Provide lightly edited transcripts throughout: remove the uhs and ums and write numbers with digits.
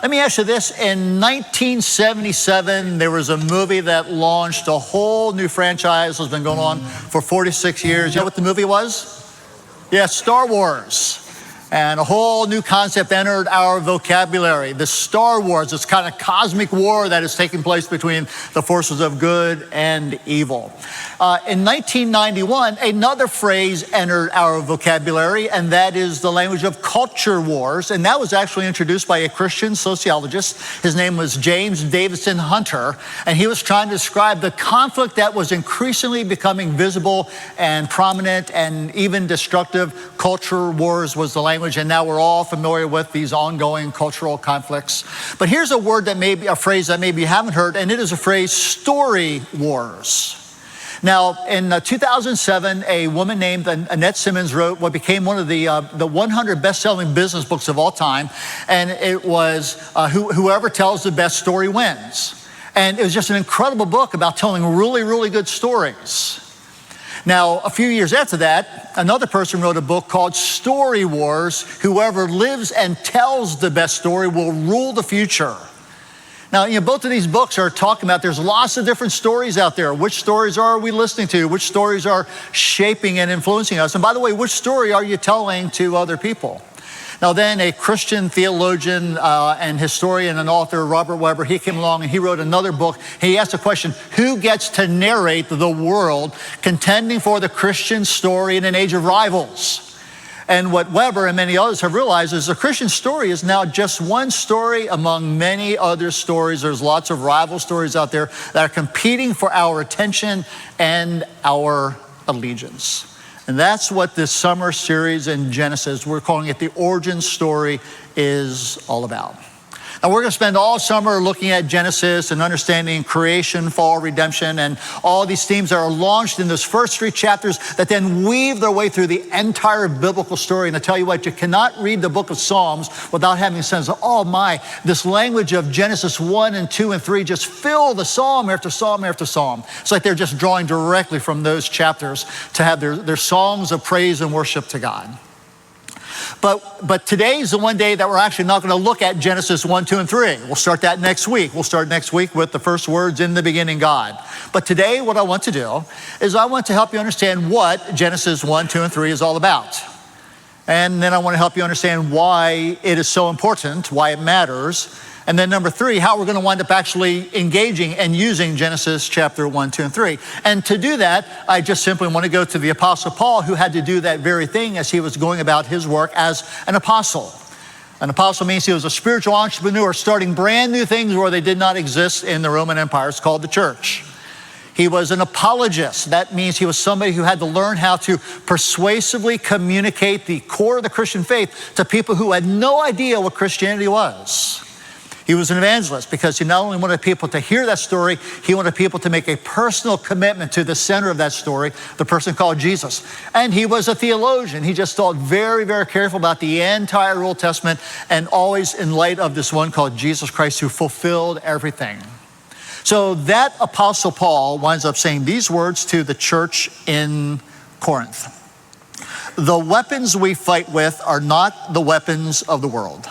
Let me ask you this. In 1977, there was a movie that launched a whole new franchise that's been going on for 46 years. You know what the movie was? Yeah, Star Wars. And a whole new concept entered our vocabulary. The Star Wars, this kind of cosmic war that is taking place between the forces of good and evil. In 1991, another phrase entered our vocabulary, and that is the language of culture wars. And that was actually introduced by a Christian sociologist. His name was James Davison Hunter, and he was trying to describe the conflict that was increasingly becoming visible and prominent and even destructive. Culture wars was the language, and now we're all familiar with these ongoing cultural conflicts. But here's a word that maybe, a phrase that maybe you haven't heard, and it is a phrase, story wars. Now, in 2007, a woman named Annette Simmons wrote what became one of the 100 best-selling business books of all time, and it was Whoever Tells the Best Story Wins. And it was just an incredible book about telling really, really good stories. Now, a few years after that, another person wrote a book called Story Wars. Whoever lives and tells the best story will rule the future. Now, both of these books are talking about there's lots of different stories out there. Which stories are we listening to? Which stories are shaping and influencing us? And by the way, which story are you telling to other people? Now then, a Christian theologian and historian and author, Robert Weber, he came along and he wrote another book. He asked the question, who gets to narrate the world contending for the Christian story in an age of rivals? And what Weber and many others have realized is the Christian story is now just one story among many other stories. There's lots of rival stories out there that are competing for our attention and our allegiance. And that's what this summer series in Genesis, we're calling it the origin story, is all about. Now, we're going to spend all summer looking at Genesis and understanding creation, fall, redemption, and all these themes that are launched in those first 3 chapters that then weave their way through the entire biblical story. And I tell you what, you cannot read the book of Psalms without having a sense of, oh my, this language of Genesis 1 and 2 and 3 just fill the psalm after psalm after psalm. It's like they're just drawing directly from those chapters to have their songs of praise and worship to God. But today's the one day that we're actually not going to look at Genesis 1, 2, and 3. We'll start that next week. We'll start next week with the first words, in the beginning, God. But today what I want to do is I want to help you understand what Genesis 1, 2, and 3 is all about. And then I want to help you understand why it is so important, why it matters. And then number 3, how we're going to wind up actually engaging and using Genesis chapter 1, 2, and 3. And to do that, I just simply want to go to the Apostle Paul, who had to do that very thing as he was going about his work as an apostle. An apostle means he was a spiritual entrepreneur starting brand new things where they did not exist in the Roman Empire. It's called the church. He was an apologist. That means he was somebody who had to learn how to persuasively communicate the core of the Christian faith to people who had no idea what Christianity was. He was an evangelist because he not only wanted people to hear that story, he wanted people to make a personal commitment to the center of that story, the person called Jesus. And he was a theologian. He just thought very, very careful about the entire Old Testament and always in light of this one called Jesus Christ who fulfilled everything. So that Apostle Paul winds up saying these words to the church in Corinth. The weapons we fight with are not the weapons of the world.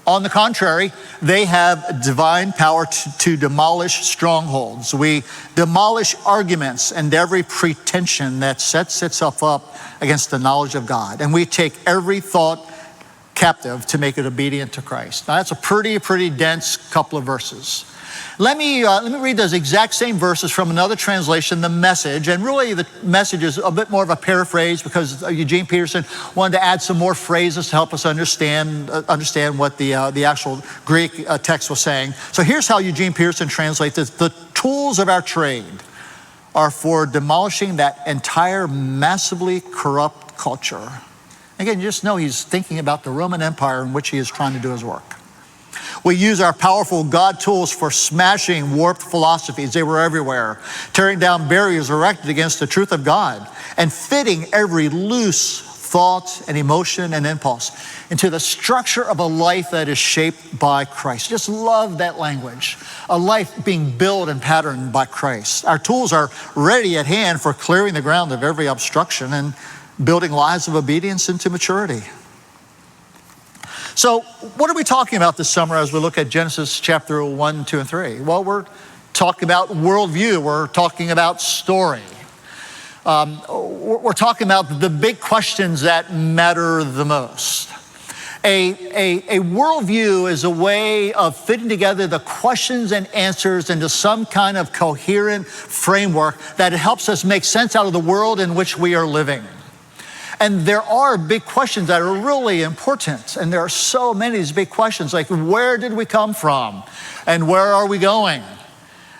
On the contrary, they have divine power to demolish strongholds. We demolish arguments and every pretension that sets itself up against the knowledge of God. And we take every thought captive to make it obedient to Christ. Now that's a pretty dense couple of verses. Let me read those exact same verses from another translation, the Message. And really the Message is a bit more of a paraphrase because Eugene Peterson wanted to add some more phrases to help us understand what the actual Greek text was saying. So here's how Eugene Peterson translates this. The tools of our trade are for demolishing that entire massively corrupt culture. Again, you just know he's thinking about the Roman Empire in which he is trying to do his work. We use our powerful God tools for smashing warped philosophies. They were everywhere, tearing down barriers erected against the truth of God and fitting every loose thought and emotion and impulse into the structure of a life that is shaped by Christ. Just love that language. A life being built and patterned by Christ. Our tools are ready at hand for clearing the ground of every obstruction and building lives of obedience into maturity. So what are we talking about this summer as we look at Genesis chapter 1, 2, and 3? Well, we're talking about worldview. We're talking about story. We're talking about the big questions that matter the most. A worldview is a way of fitting together the questions and answers into some kind of coherent framework that helps us make sense out of the world in which we are living. And there are big questions that are really important. And there are so many of these big questions, like where did we come from? And where are we going?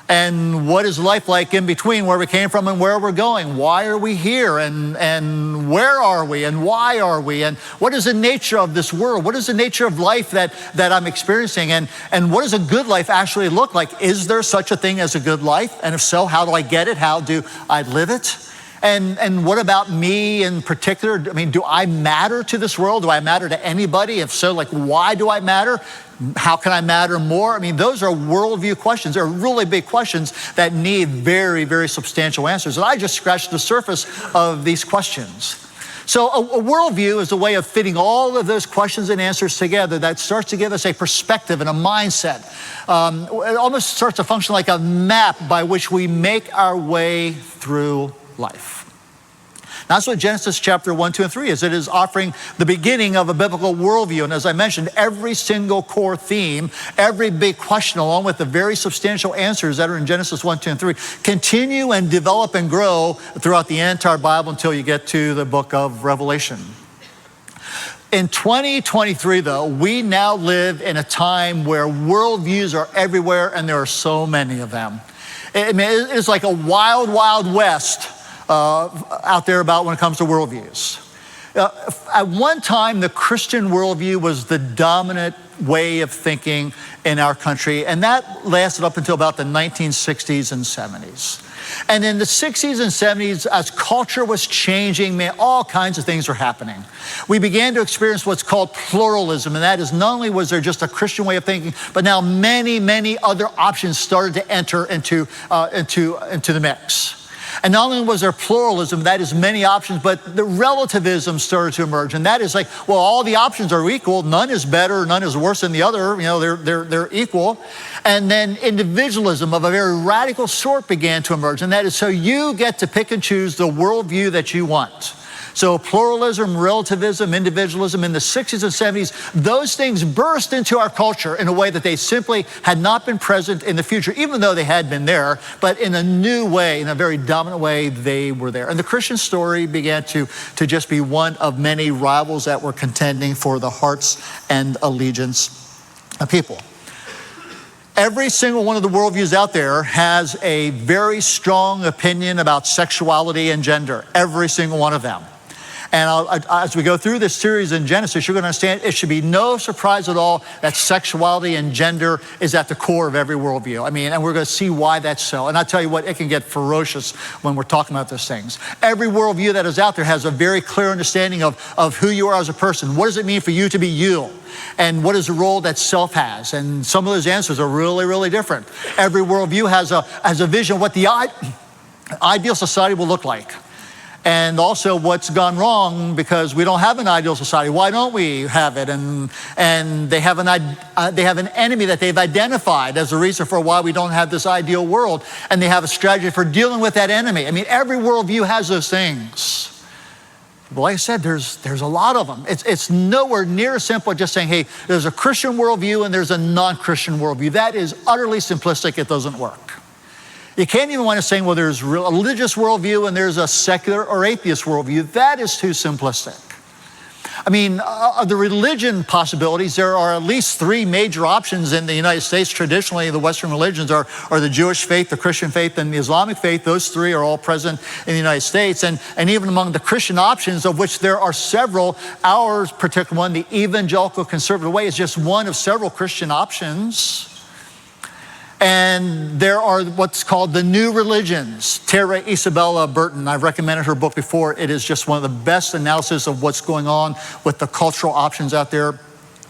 And what is life like in between where we came from and where we're going? Why are we here? And where are we? And why are we? And what is the nature of this world? What is the nature of life that I'm experiencing? And what does a good life actually look like? Is there such a thing as a good life? And if so, how do I get it? How do I live it? And what about me in particular? I mean, do I matter to this world? Do I matter to anybody? If so, like, why do I matter? How can I matter more? I mean, those are worldview questions. They're really big questions that need very, very substantial answers. And I just scratched the surface of these questions. So a worldview is a way of fitting all of those questions and answers together that starts to give us a perspective and a mindset. It almost starts to function like a map by which we make our way through life. That's what Genesis chapter 1, 2, and 3 is. It is offering the beginning of a biblical worldview. And as I mentioned, every single core theme, every big question, along with the very substantial answers that are in Genesis 1, 2, and 3, continue and develop and grow throughout the entire Bible until you get to the book of Revelation. In 2023, though, we now live in a time where worldviews are everywhere, and there are so many of them. I mean, it's like a wild, wild west out there about when it comes to worldviews. At one time, the Christian worldview was the dominant way of thinking in our country, and that lasted up until about the 1960s and 70s. And in the 60s and 70s, as culture was changing, man, all kinds of things were happening. We began to experience what's called pluralism, and that is not only was there just a Christian way of thinking, but now many, many other options started to enter into the mix. And not only was there pluralism, that is many options, but the relativism started to emerge. And that is like, well, all the options are equal. None is better, none is worse than the other. You know, they're equal. And then individualism of a very radical sort began to emerge. And that is, so you get to pick and choose the worldview that you want. So pluralism, relativism, individualism in the 60s and 70s, those things burst into our culture in a way that they simply had not been present in the future, even though they had been there, but in a new way, in a very dominant way, they were there. And the Christian story began to just be one of many rivals that were contending for the hearts and allegiance of people. Every single one of the worldviews out there has a very strong opinion about sexuality and gender, every single one of them. And as we go through this series in Genesis, you're going to understand it should be no surprise at all that sexuality and gender is at the core of every worldview. I mean, and we're going to see why that's so. And I'll tell you what, it can get ferocious when we're talking about those things. Every worldview that is out there has a very clear understanding of who you are as a person. What does it mean for you to be you? And what is the role that self has? And some of those answers are really, really different. Every worldview has a vision of what the ideal society will look like. And also what's gone wrong because we don't have an ideal society. Why don't we have it? And they have an enemy that they've identified as a reason for why we don't have this ideal world. And they have a strategy for dealing with that enemy. I mean, every worldview has those things. But like I said, there's a lot of them. It's nowhere near as simple as just saying, hey, there's a Christian worldview and there's a non-Christian worldview. That is utterly simplistic. It doesn't work. You can't even want to say, well, there's a religious worldview and there's a secular or atheist worldview. That is too simplistic. I mean, of the religion possibilities, there are at least three major options in the United States. Traditionally, the Western religions are the Jewish faith, the Christian faith, and the Islamic faith. Those three are all present in the United States. And even among the Christian options, of which there are several, our particular one, the evangelical conservative way, is just one of several Christian options. And there are what's called the new religions. Tara Isabella Burton, I've recommended her book before. It is just one of the best analysis of what's going on with the cultural options out there.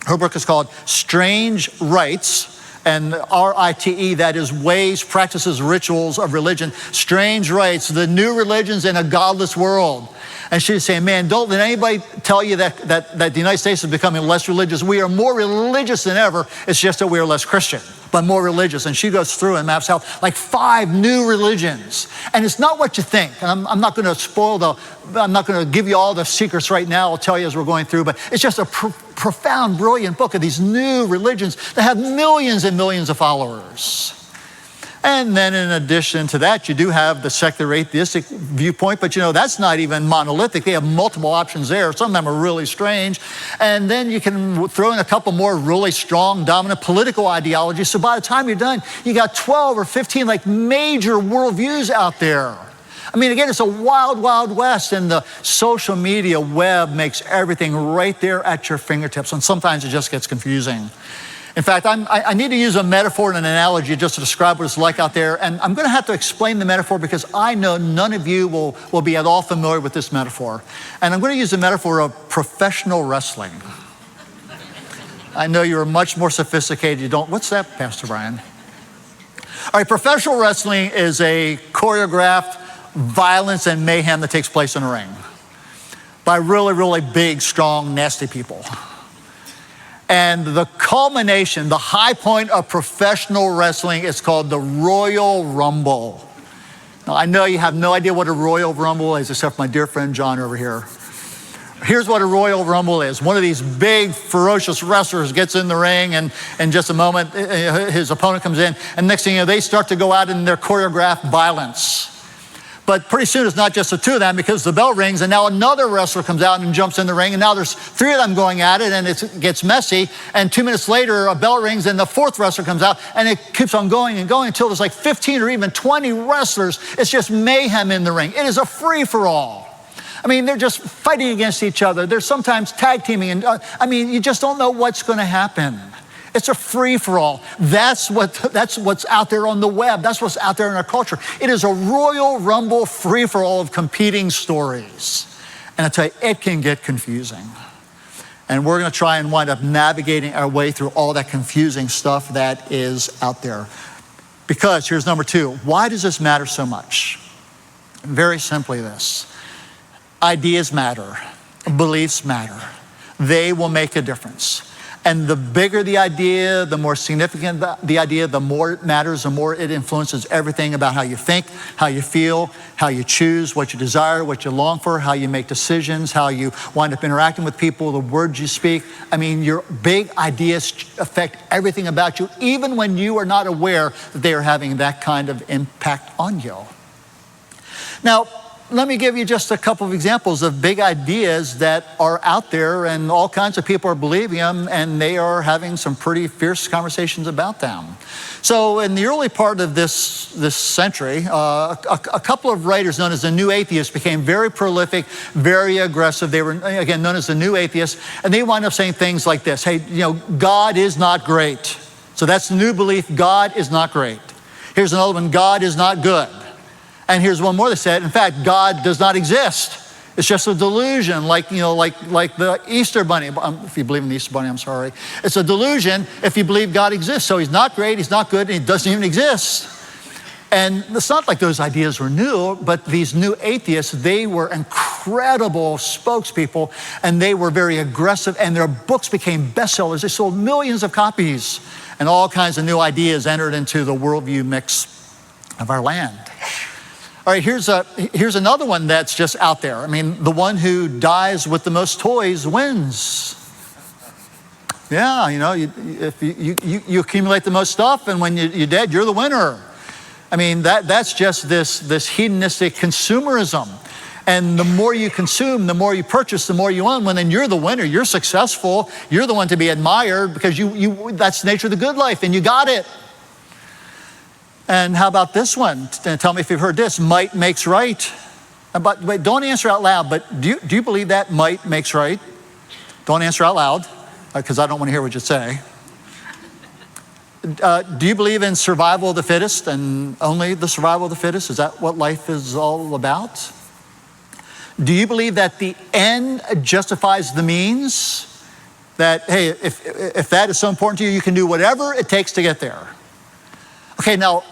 Her book is called Strange Rights and R-I-T-E, that is ways, practices, rituals of religion, strange rites, the new religions in a godless world. And she's saying, man, don't let anybody tell you that the United States is becoming less religious. We are more religious than ever. It's just that we are less Christian, but more religious. And she goes through and maps out like 5 new religions. And it's not what you think. And I'm not going to I'm not going to give you all the secrets right now. I'll tell you as we're going through, but it's just a profound, brilliant book of these new religions that have millions and millions of followers. And then in addition to that, you do have the secular atheistic viewpoint, but that's not even monolithic. They have multiple options there. Some of them are really strange. And then you can throw in a couple more really strong, dominant political ideologies. So by the time you're done, you got 12 or 15 like major worldviews out there. I mean, again, it's a wild, wild west, and the social media web makes everything right there at your fingertips, and sometimes it just gets confusing. In fact, I need to use a metaphor and an analogy just to describe what it's like out there. And I'm going to have to explain the metaphor because I know none of you will be at all familiar with this metaphor. And I'm going to use the metaphor of professional wrestling. I know you're much more sophisticated. You don't. What's that, Pastor Brian? All right, professional wrestling is a choreographed violence and mayhem that takes place in a ring by really, really big, strong, nasty people. And the culmination, the high point of professional wrestling is called the Royal Rumble. Now, I know you have no idea what a Royal Rumble is, except for my dear friend John over here. Here's what a Royal Rumble is. One of these big, ferocious wrestlers gets in the ring, and in just a moment, his opponent comes in, and next thing you know, they start to go out in their choreographed violence. But pretty soon it's not just the 2 of them because the bell rings and now another wrestler comes out and jumps in the ring, and now there's 3 of them going at it, and it gets messy. And 2 minutes later, a bell rings and the 4th wrestler comes out, and it keeps on going and going until there's like 15 or even 20 wrestlers. It's just mayhem in the ring. It is a free-for-all. I mean, they're just fighting against each other. They're sometimes tag teaming, and you just don't know what's going to happen. It's a free-for-all. That's what's out there on the web. That's what's out there in our culture. It is a Royal Rumble free-for-all of competing stories. And I tell you, it can get confusing. And we're going to try and wind up navigating our way through all that confusing stuff that is out there. Because here's number 2. Why does this matter so much? Very simply this. Ideas matter. Beliefs matter. They will make a difference. And the bigger the idea, the more significant the idea, the more it matters, the more it influences everything about how you think, how you feel, how you choose, what you desire, what you long for, how you make decisions, how you wind up interacting with people, the words you speak. I mean, your big ideas affect everything about you, even when you are not aware that they are having that kind of impact on you. Now, let me give you just a couple of examples of big ideas that are out there, and all kinds of people are believing them, and they are having some pretty fierce conversations about them. So in the early part of this century, a couple of writers known as the New Atheists became very prolific, very aggressive. They were, again, known as the New Atheists, and they wound up saying things like this. Hey, God is not great. So that's the new belief. God is not great. Here's another one. God is not good. And here's one more that said, in fact, God does not exist. It's just a delusion, like the Easter Bunny. If you believe in the Easter Bunny, I'm sorry. It's a delusion if you believe God exists. So he's not great, he's not good, and he doesn't even exist. And it's not like those ideas were new, but these new atheists, they were incredible spokespeople, and they were very aggressive, and their books became bestsellers. They sold millions of copies, and all kinds of new ideas entered into the worldview mix of our land. All right, here's another one that's just out there. I mean, the one who dies with the most toys wins. Yeah, if you accumulate the most stuff, and when you're dead, you're the winner. I mean, that's just this hedonistic consumerism. And the more you consume, the more you purchase, the more you own. Well, then you're the winner. You're successful. You're the one to be admired because that's the nature of the good life, and you got it. And how about this one? Tell me if you've heard this. Might makes right. Wait, don't answer out loud, but do you believe that might makes right? Don't answer out loud, because I don't want to hear what you say. Do you believe in survival of the fittest and only the survival of the fittest? Is that what life is all about? Do you believe that the end justifies the means? that, hey, if that is so important to you, you can do whatever it takes to get there. Okay, now,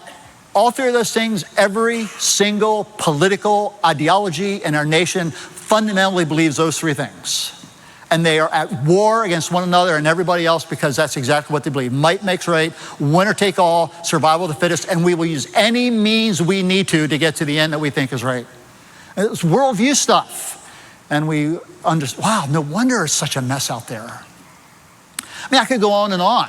all three of those things, every single political ideology in our nation fundamentally believes those three things. And they are at war against one another and everybody else because that's exactly what they believe. Might makes right, winner take all, survival of the fittest, and we will use any means we need to get to the end that we think is right. It's worldview stuff. And we understand, wow, no wonder it's such a mess out there. I mean, I could go on and on.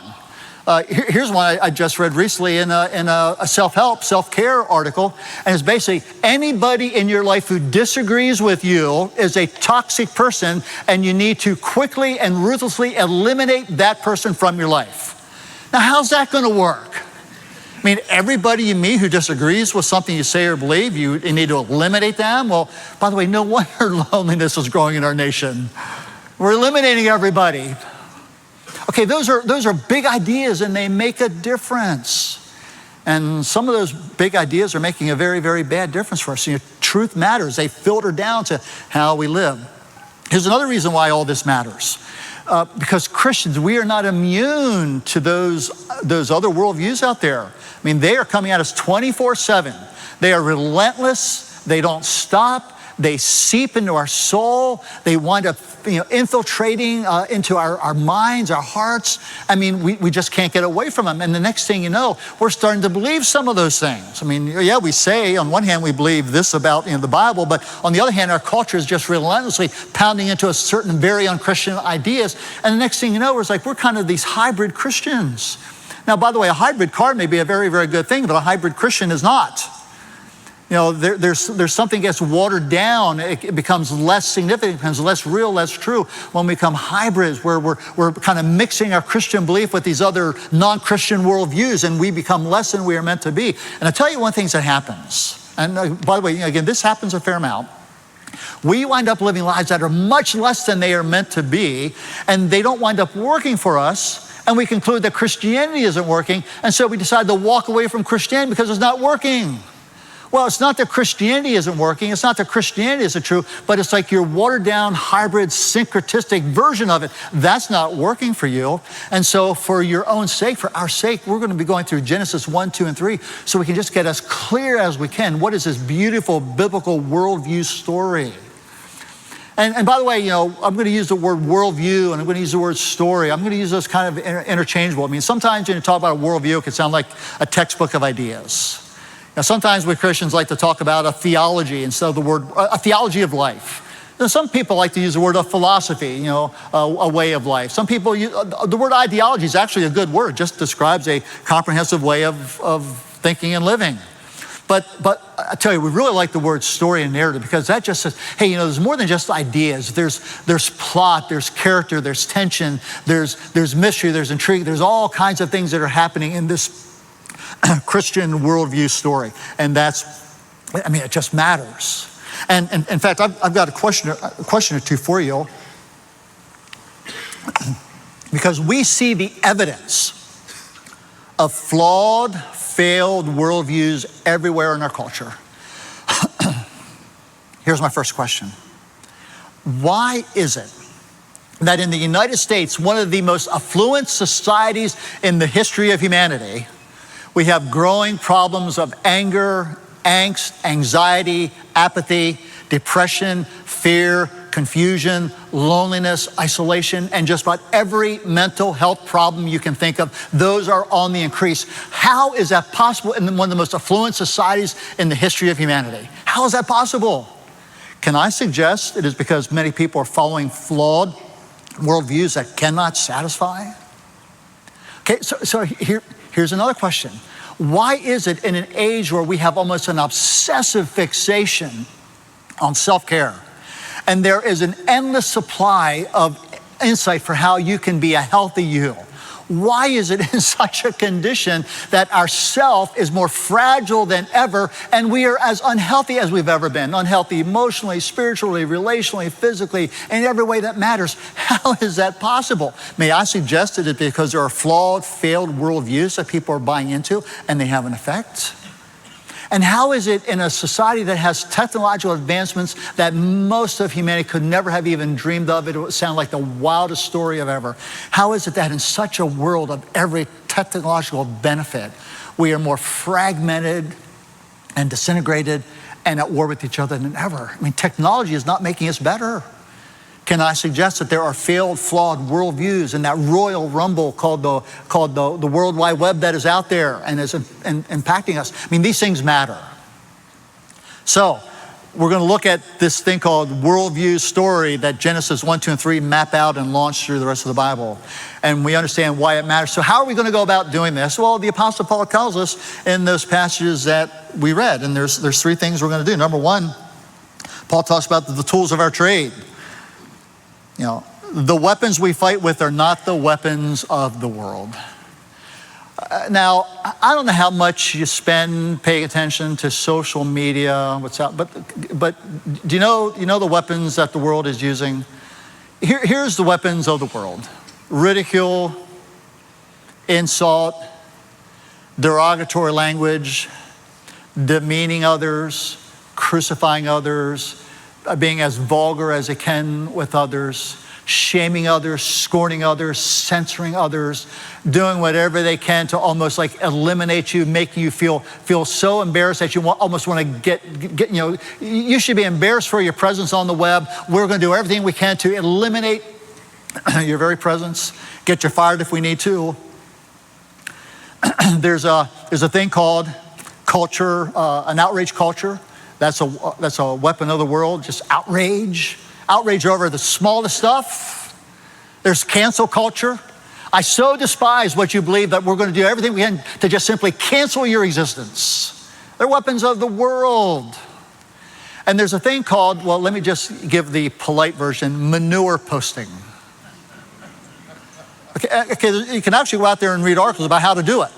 Here's one I just read recently in a self-help, self-care article. And it's basically anybody in your life who disagrees with you is a toxic person, and you need to quickly and ruthlessly eliminate that person from your life. Now, how's that going to work? I mean, everybody you meet who disagrees with something you say or believe, you need to eliminate them? Well, by the way, no wonder loneliness is growing in our nation. We're eliminating everybody. Okay, those are big ideas, and they make a difference. And some of those big ideas are making a very, very bad difference for us. You know, truth matters. They filter down to how we live. Here's another reason why all this matters. Because Christians, we are not immune to those other worldviews out there. I mean, they are coming at us 24/7. They are relentless. They don't stop. They seep into our soul. They wind up infiltrating into our minds, our hearts. I mean, we just can't get away from them. And the next thing you know, we're starting to believe some of those things. I mean, yeah, we say on one hand we believe this about the Bible, but on the other hand, our culture is just relentlessly pounding into us certain very unchristian ideas. And the next thing you know, it's like we're kind of these hybrid Christians. Now, by the way, a hybrid car may be a very, very good thing, but a hybrid Christian is not. You know, there's something gets watered down. It becomes less significant, it becomes less real, less true when we become hybrids, where we're kind of mixing our Christian belief with these other non-Christian worldviews, and we become less than we are meant to be. And I'll tell you one thing that happens. And by the way, again, this happens a fair amount. We wind up living lives that are much less than they are meant to be, and they don't wind up working for us. And we conclude that Christianity isn't working, and so we decide to walk away from Christianity because it's not working. Well, it's not that Christianity isn't working. It's not that Christianity isn't true, but it's like your watered down, hybrid, syncretistic version of it. That's not working for you. And so for your own sake, for our sake, we're going to be going through Genesis 1, 2, and 3 so we can just get as clear as we can. What is this beautiful biblical worldview story? And by the way, I'm going to use the word worldview and I'm going to use the word story. I'm going to use those kind of interchangeable. I mean, sometimes when you talk about a worldview, it can sound like a textbook of ideas. Now, sometimes we Christians like to talk about a theology instead of the word, a theology of life. Now, some people like to use the word of philosophy, a way of life. Some people use, the word ideology is actually a good word, just describes a comprehensive way of thinking and living. But I tell you, we really like the word story and narrative because that just says, hey, there's more than just ideas. There's plot, there's character, there's tension, there's mystery, there's intrigue, there's all kinds of things that are happening in this Christian worldview story. And it just matters. And in fact, I've got a question or two for you. Because we see the evidence of flawed, failed worldviews everywhere in our culture. Here's my first question. Why is it that in the United States, one of the most affluent societies in the history of humanity, we have growing problems of anger, angst, anxiety, apathy, depression, fear, confusion, loneliness, isolation, and just about every mental health problem you can think of? Those are on the increase. How is that possible in one of the most affluent societies in the history of humanity? How is that possible? Can I suggest it is because many people are following flawed worldviews that cannot satisfy? Okay, so here's another question. Why is it in an age where we have almost an obsessive fixation on self-care, and there is an endless supply of insight for how you can be a healthy you, why is it in such a condition that our self is more fragile than ever and we are as unhealthy as we've ever been? Unhealthy emotionally, spiritually, relationally, physically, in every way that matters. How is that possible? May I suggest that it's because there are flawed, failed worldviews that people are buying into and they have an effect? And how is it in a society that has technological advancements that most of humanity could never have even dreamed of? It would sound like the wildest story of ever. How is it that in such a world of every technological benefit, we are more fragmented and disintegrated and at war with each other than ever? I mean, technology is not making us better. Can I suggest that there are failed, flawed worldviews in that royal rumble called the World Wide Web that is out there and is impacting us? I mean, these things matter. So we're going to look at this thing called Worldview story that Genesis 1, 2, and 3 map out and launch through the rest of the Bible. And we understand why it matters. So how are we going to go about doing this? Well, the Apostle Paul tells us in those passages that we read. And there's three things we're going to do. Number one, Paul talks about the tools of our trade. You know, the weapons we fight with are not the weapons of the world. Now, I don't know how much you spend paying attention to social media, what's out, but do you know the weapons that the world is using? Here's the weapons of the world: ridicule, insult, derogatory language, demeaning others, crucifying others, being as vulgar as it can with others, shaming others, scorning others, censoring others, doing whatever they can to almost like eliminate you, making you feel so embarrassed that you almost want to get, you know, you should be embarrassed for your presence on the web. We're going to do everything we can to eliminate your very presence, get you fired if we need to. There's a thing called culture, an outrage culture. That's a weapon of the world, just outrage over the smallest stuff. There's cancel culture. I so despise what you believe that we're going to do everything we can to just simply cancel your existence. They're weapons of the world. And there's a thing called, well, let me just give the polite version, manure posting. Okay, you can actually go out there and read articles about how to do it.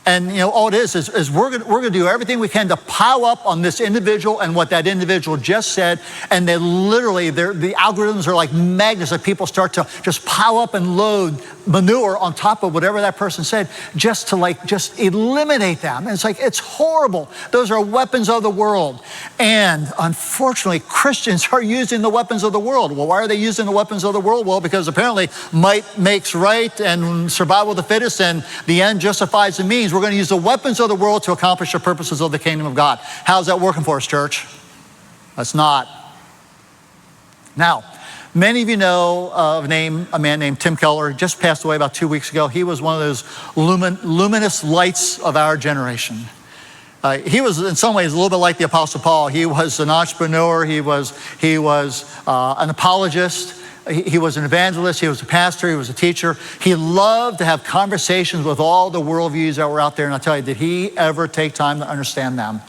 And you know, all it is we're going to do everything we can to pile up on this individual and what that individual just said. And they literally, the algorithms are like magnets that people start to just pile up and load manure on top of whatever that person said, just to just eliminate them. And it's like, it's horrible. Those are weapons of the world. And unfortunately, Christians are using the weapons of the world. Well, why are they using the weapons of the world? Well, because apparently might makes right and survival of the fittest and the end justifies the means. We're going to use the weapons of the world to accomplish the purposes of the kingdom of God. How's that working for us, church? That's not. Now, many of you know of a man named Tim Keller. He just passed away about 2 weeks ago. He was one of those luminous lights of our generation. He was in some ways a little bit like the Apostle Paul. He was an entrepreneur. He was an apologist. He was an evangelist. He was a pastor. He was a teacher. He loved to have conversations with all the worldviews that were out there. And I'll tell you, did he ever take time to understand them?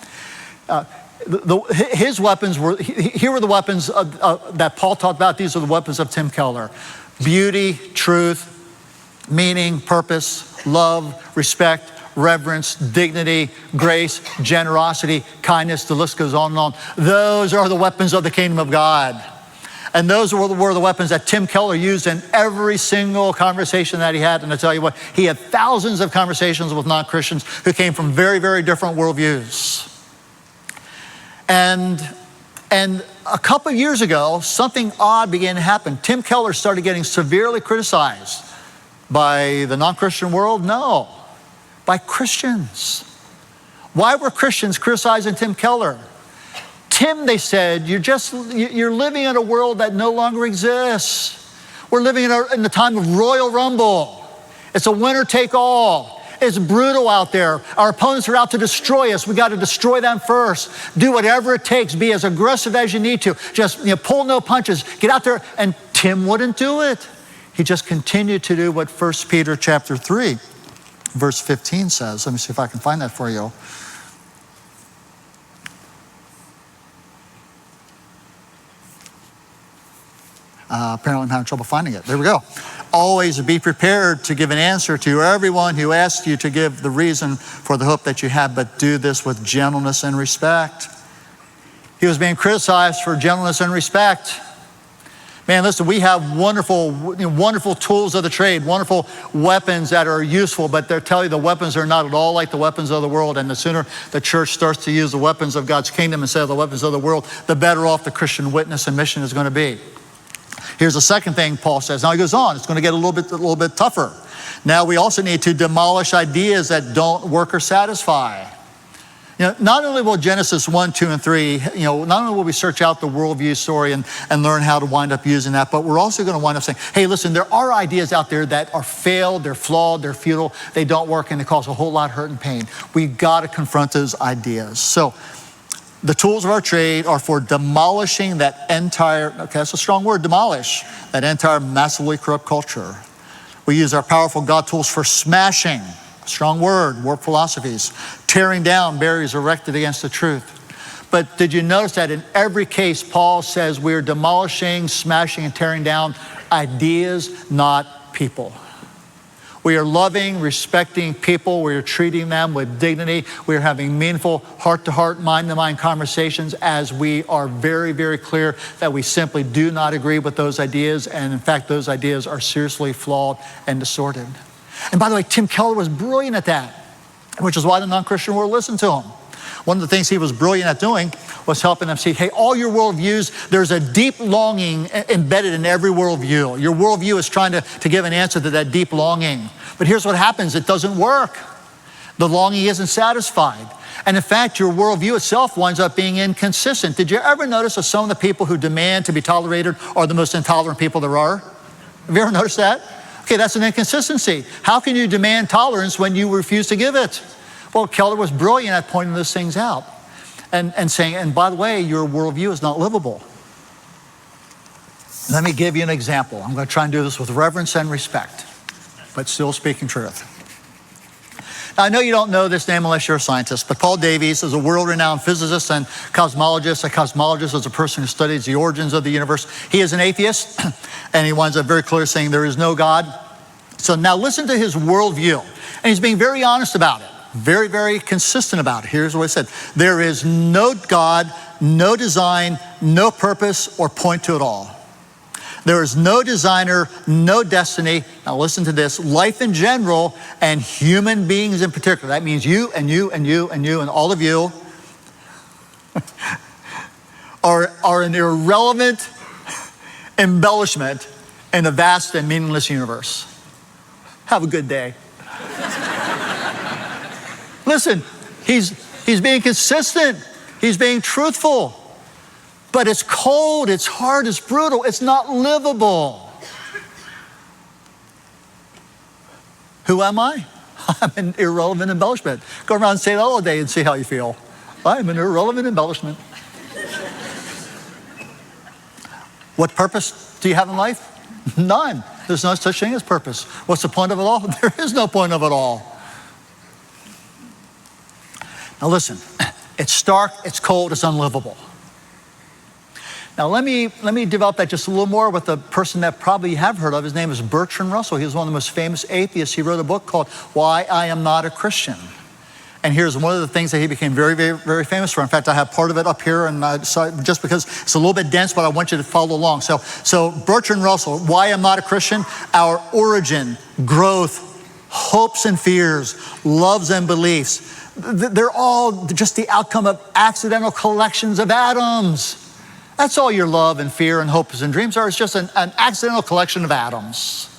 His weapons were, here were the weapons that Paul talked about. These are the weapons of Tim Keller: beauty, truth, meaning, purpose, love, respect, reverence, dignity, grace, generosity, kindness. The list goes on and on. Those are the weapons of the kingdom of God. And those were the weapons that Tim Keller used in every single conversation that he had. And I tell you what, he had thousands of conversations with non-Christians who came from very, very different worldviews. And a couple of years ago, something odd began to happen. Tim Keller started getting severely criticized by the non-Christian world. No, by Christians. Why were Christians criticizing Tim Keller? Tim, they said, you're living in a world that no longer exists. We're living in the time of royal rumble. It's a winner take all. It's brutal out there. Our opponents are out to destroy us. We got to destroy them first. Do whatever it takes. Be as aggressive as you need to. Just pull no punches. Get out there. And Tim wouldn't do it. He just continued to do what 1 Peter chapter 3, verse 15 says. Let me see if I can find that for you. Apparently I'm having trouble finding it. There we go. Always be prepared to give an answer to everyone who asks you to give the reason for the hope that you have, but do this with gentleness and respect. He was being criticized for gentleness and respect Man, listen, we have wonderful tools of the trade, wonderful weapons that are useful, but they'll tell you the weapons are not at all like the weapons of the world. And the sooner the church starts to use the weapons of God's kingdom instead of the weapons of the world, the better off the Christian witness and mission is going to be. Here's the second thing Paul says. Now he goes on. It's going to get a little bit tougher. Now we also need to demolish ideas that don't work or satisfy. Not only will Genesis 1, 2, and 3, not only will we search out the worldview story and learn how to wind up using that, but we're also going to wind up saying, hey, listen, there are ideas out there that are failed, they're flawed, they're futile, they don't work, and they cause a whole lot of hurt and pain. We've got to confront those ideas. So the tools of our trade are for demolishing that entire, okay, that's a strong word, demolish, that entire massively corrupt culture. We use our powerful God tools for smashing, strong word, warped philosophies, tearing down barriers erected against the truth. But did you notice that in every case, Paul says we're demolishing, smashing, and tearing down ideas, not people. We are loving, respecting people. We are treating them with dignity. We are having meaningful heart-to-heart, mind-to-mind conversations as we are very, very clear that we simply do not agree with those ideas. And in fact, those ideas are seriously flawed and distorted. And by the way, Tim Keller was brilliant at that, which is why the non-Christian world listened to him. One of the things he was brilliant at doing was helping them see, hey, all your worldviews, there's a deep longing embedded in every worldview. Your worldview is trying to give an answer to that deep longing. But here's what happens, it doesn't work. The longing isn't satisfied. And in fact, your worldview itself winds up being inconsistent. Did you ever notice that some of the people who demand to be tolerated are the most intolerant people there are? Have you ever noticed that? Okay, that's an inconsistency. How can you demand tolerance when you refuse to give it? Well, Keller was brilliant at pointing those things out and saying, and by the way, your worldview is not livable. Let me give you an example. I'm going to try and do this with reverence and respect, but still speaking truth. Now, I know you don't know this name unless you're a scientist, but Paul Davies is a world-renowned physicist and cosmologist. A cosmologist is a person who studies the origins of the universe. He is an atheist, and he winds up very clearly saying there is no God. So now listen to his worldview, and he's being very honest about it, very, very consistent about it. Here's what he said. There is no God, no design, no purpose or point to it all. There is no designer, no destiny. Now listen to this. Life in general and human beings in particular. That means you and you and you and you and all of you are an irrelevant embellishment in a vast and meaningless universe. Have a good day. Listen, he's being consistent. He's being truthful. But it's cold, it's hard, it's brutal, it's not livable. Who am I? I'm an irrelevant embellishment. Go around and say that all day and see how you feel. I'm an irrelevant embellishment. What purpose do you have in life? None. There's no such thing as purpose. What's the point of it all? There is no point of it all. Now listen, it's stark, it's cold, it's unlivable. Now let me develop that just a little more with a person that probably you have heard of. His name is Bertrand Russell. He was one of the most famous atheists. He wrote a book called Why I Am Not a Christian. And here's one of the things that he became very, very, very famous for. In fact, I have part of it up here, and just because it's a little bit dense, but I want you to follow along. So Bertrand Russell, Why I'm Not a Christian, our origin, growth, hopes and fears, loves and beliefs, they're all just the outcome of accidental collections of atoms. That's all your love and fear and hopes and dreams are. It's just an accidental collection of atoms.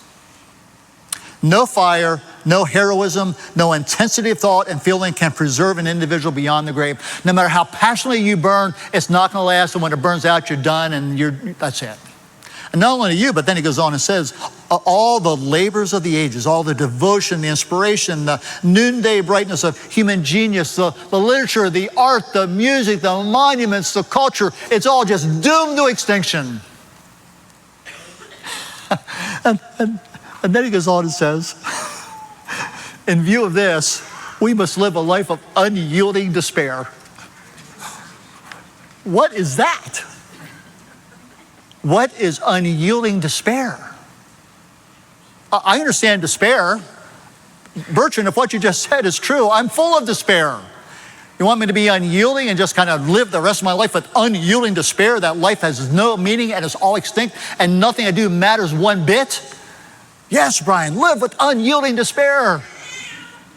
No fire, no heroism, no intensity of thought and feeling can preserve an individual beyond the grave. No matter how passionately you burn, it's not going to last. And when it burns out, you're done and that's it. And not only you, but then he goes on and says, all the labors of the ages, all the devotion, the inspiration, the noonday brightness of human genius, the literature, the art, the music, the monuments, the culture, it's all just doomed to extinction. and then he goes on and says, in view of this, we must live a life of unyielding despair. What is that? What is unyielding despair? I understand despair. Bertrand, if what you just said is true, I'm full of despair. You want me to be unyielding and just kind of live the rest of my life with unyielding despair, that life has no meaning and is all extinct and nothing I do matters one bit? Yes, Brian, live with unyielding despair.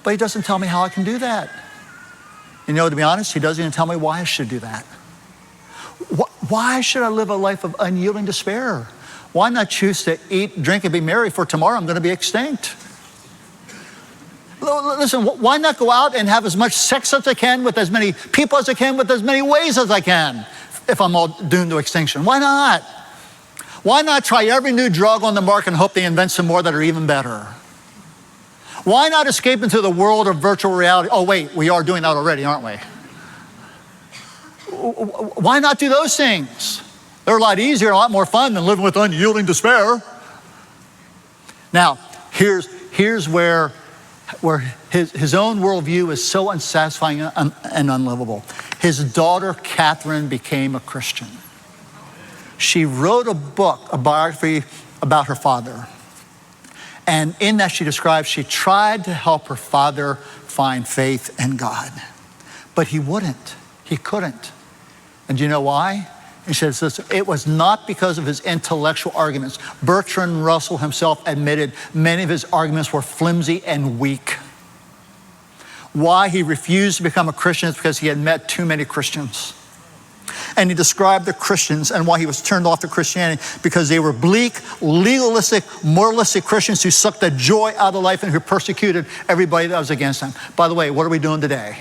But he doesn't tell me how I can do that. You know, to be honest, he doesn't even tell me why I should do that. Why should I live a life of unyielding despair? Why not choose to eat, drink, and be merry, for tomorrow I'm going to be extinct? Listen, why not go out and have as much sex as I can with as many people as I can with as many ways as I can if I'm all doomed to extinction? Why not? Why not try every new drug on the market and hope they invent some more that are even better? Why not escape into the world of virtual reality? Oh, wait, we are doing that already, aren't we? Why not do those things? They're a lot easier, a lot more fun than living with unyielding despair. Now, here's where his own worldview is so unsatisfying and unlivable. His daughter, Catherine, became a Christian. She wrote a book, a biography about her father. And in that she describes, she tried to help her father find faith in God. But he wouldn't. He couldn't. And do you know why? He says this, it was not because of his intellectual arguments. Bertrand Russell himself admitted many of his arguments were flimsy and weak. Why he refused to become a Christian is because he had met too many Christians. And he described the Christians and why he was turned off to Christianity, because they were bleak, legalistic, moralistic Christians who sucked the joy out of life and who persecuted everybody that was against them. By the way, what are we doing today?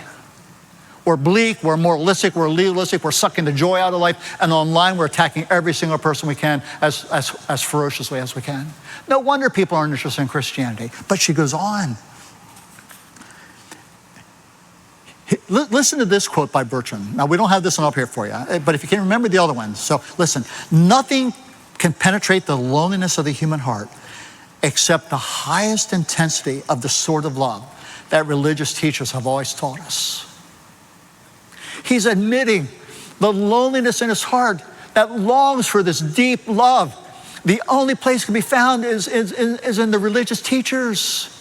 We're bleak, we're moralistic, we're legalistic, we're sucking the joy out of life, and online we're attacking every single person we can as ferociously as we can. No wonder people aren't interested in Christianity. But she goes on. Listen to this quote by Bertrand. Now, we don't have this one up here for you, but if you can remember the other ones. So listen, nothing can penetrate the loneliness of the human heart except the highest intensity of the sort of love that religious teachers have always taught us. He's admitting the loneliness in his heart that longs for this deep love. The only place it can be found is in the religious teachers.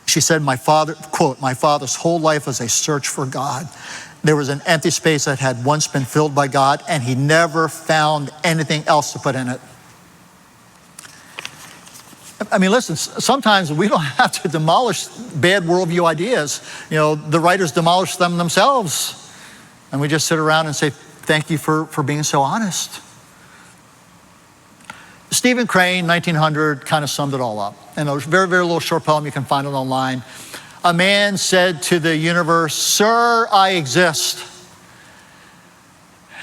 She said, my father, quote, my father's whole life was a search for God. There was an empty space that had once been filled by God, and he never found anything else to put in it. I mean, listen, sometimes we don't have to demolish bad worldview ideas. You know, the writers demolish them themselves. And we just sit around and say, thank you for being so honest. Stephen Crane, 1900, kind of summed it all up. In a very, very little short poem, you can find it online. A man said to the universe, "Sir, I exist."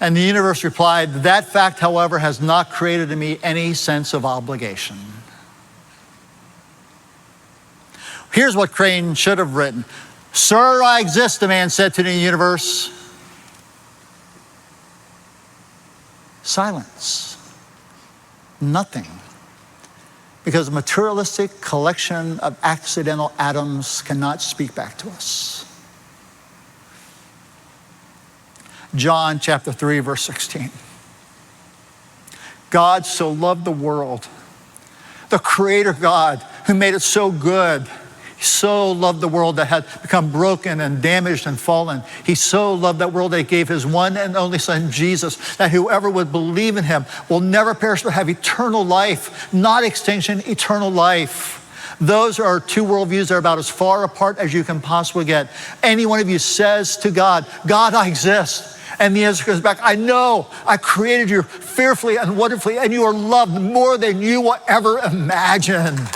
And the universe replied, "That fact, however, has not created in me any sense of obligation." Here's what Crane should have written. "Sir, I exist," the man said to the universe. Silence. Nothing. Because a materialistic collection of accidental atoms cannot speak back to us. John chapter 3, verse 16. God so loved the world, the creator God who made it so good. He so loved the world that had become broken and damaged and fallen. He so loved that world that he gave his one and only son, Jesus, that whoever would believe in him will never perish but have eternal life, not extinction, eternal life. Those are two worldviews that are about as far apart as you can possibly get. Any one of you says to God, "God, I exist." And the answer comes back, "I know, I created you fearfully and wonderfully, and you are loved more than you will ever imagine."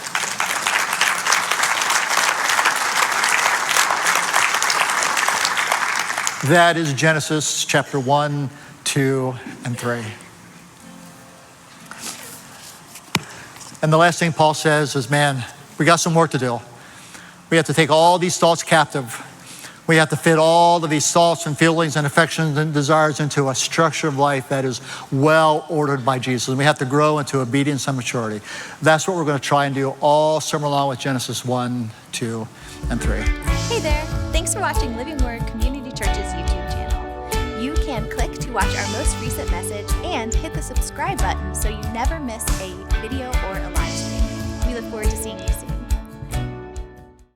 That is Genesis chapter 1, 2, and 3. And the last thing Paul says is, man, we got some work to do. We have to take all these thoughts captive. We have to fit all of these thoughts and feelings and affections and desires into a structure of life that is well ordered by Jesus. And we have to grow into obedience and maturity. That's what we're going to try and do all summer long with Genesis 1, 2, and 3. Hey there. Thanks for watching Living Word Community Church's YouTube channel. You can click to watch our most recent message and hit the subscribe button so you never miss a video or a live stream. We look forward to seeing you soon.